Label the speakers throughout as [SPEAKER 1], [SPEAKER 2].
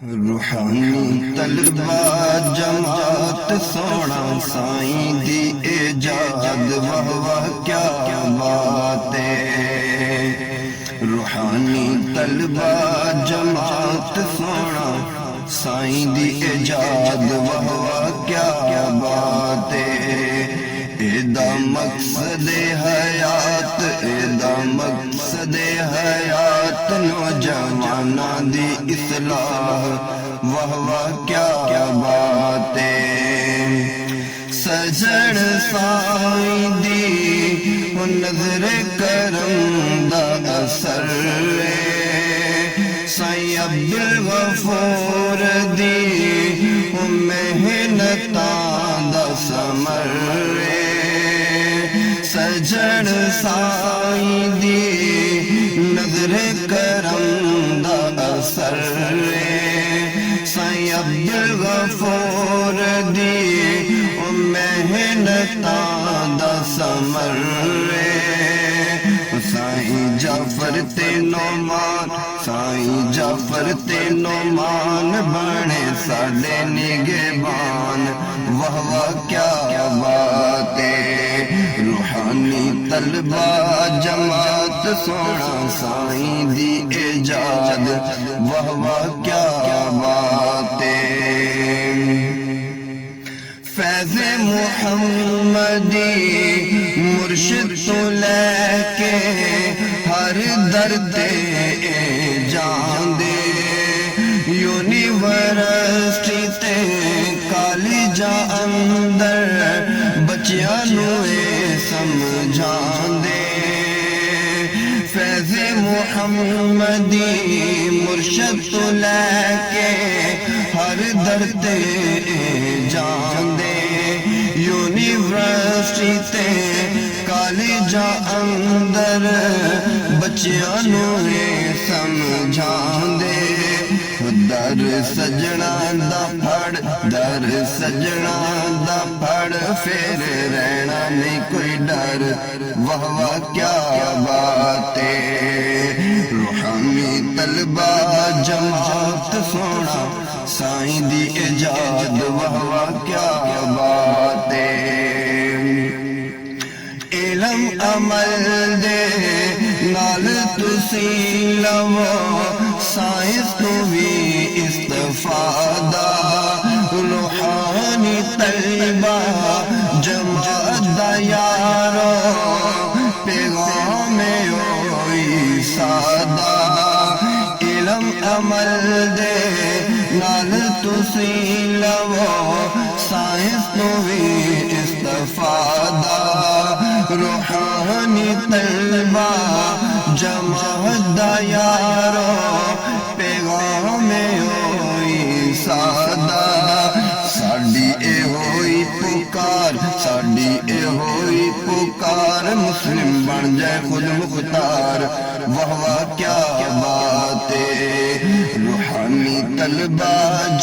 [SPEAKER 1] روحانی طلبہ جماعت سونا سائیں دی ایجاد واہ کیا بات ہے۔ روحانی طلبہ جماعت سونا سائیں دی ایجاد واہ کیا بات ہے۔ ایدا مقصد حیات ایدا مقصد حیات نوجواناں دی اصلاح واہ کیا بات ہے۔ سجن سائیں دی نظر کرم دا اثر سائیں عبدالغفور دی محنتاں دا ثمر سجن سائیں دی نظر کرم دا اثر سائیں عبدالغفور دی محنتاں دا ثمر سائیں جعفر تے نعمان سائیں جعفر تے نعمان بنے ساڈے نگہبان واہ کیا بات ہے۔ روحانی طلبہ جماعت سونا سائیں دی ایجاد واہ کیا بات ہے۔ فیض محمدی مرشد تو لے کے ہر درد جان دے یونیورسٹی تے کالجاں اندر بچیاں نو سمجھان دے۔ فیض محمدی مرشد تو لے کے ہر درد جان دے یونیورسٹی تے کالجاں اندر بچیاں نو سمجھان دے۔ در سجنا دا پھڑ در سجنا دا پھڑ پھر رہنا نہیں کوئی ڈر واہ کیا بات ہے۔ روحانی طلبہ جماعت سونا سائیں دی ایجاد واہ کیا بات ہے۔ علم عمل دے نال تسی لو سائنس تو بھی استفادہ روحانی طلبہ جماعت دا یارو پیغام ہوئی سادہ علم عمل دے نال تسی لو سائنس تو بھی استفادہ روحانی طلبہ جماعت دا یارو پیغام ہوئی سادہ ساڈی اے ہوئی پکار ساڈی اے ہوئی پکار مسلم بن جائے خود مختار واہ کیا بات ہے۔ روحانی طلبہ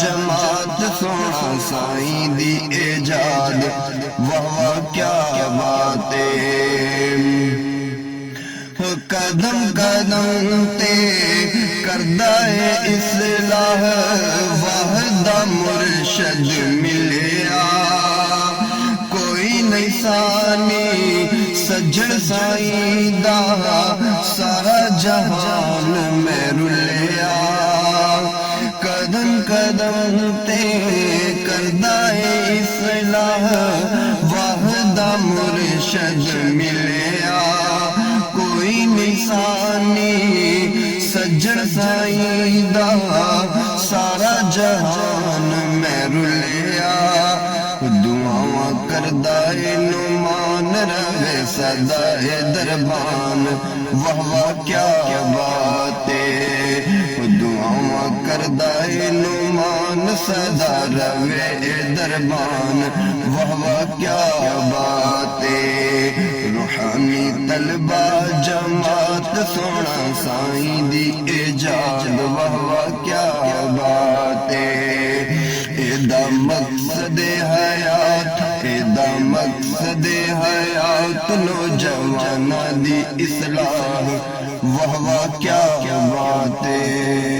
[SPEAKER 1] جماعت سونا سائیں دی ایجاد واہ کیا بات ہے۔ قدم قدم تے کردہ اصلاح وحدہ مرشد ملیا کوئی نہیں ثانی سجن سائیں دا سارا جہان میں رلیا قدم قدم تے کردہ اصلاح وحدہ مرشد ملیا کوئی نشانی سجن سائیں دا سارا جہان میں رلیا دعاواں کردہ نعمان رہے سدا دربان واہ کیا بات ہے۔ دعاواں کردہ نعمان سدا رہے دربان واہ کیا بات ہے۔ روحانی طلبہ جماعت سونا سائیں دی ایجاد واہ کیا بات ہے۔ ایدا مقصد حیات ایدا مقصد حیات نوجواناں دی اصلاح واہ کیا بات ہے۔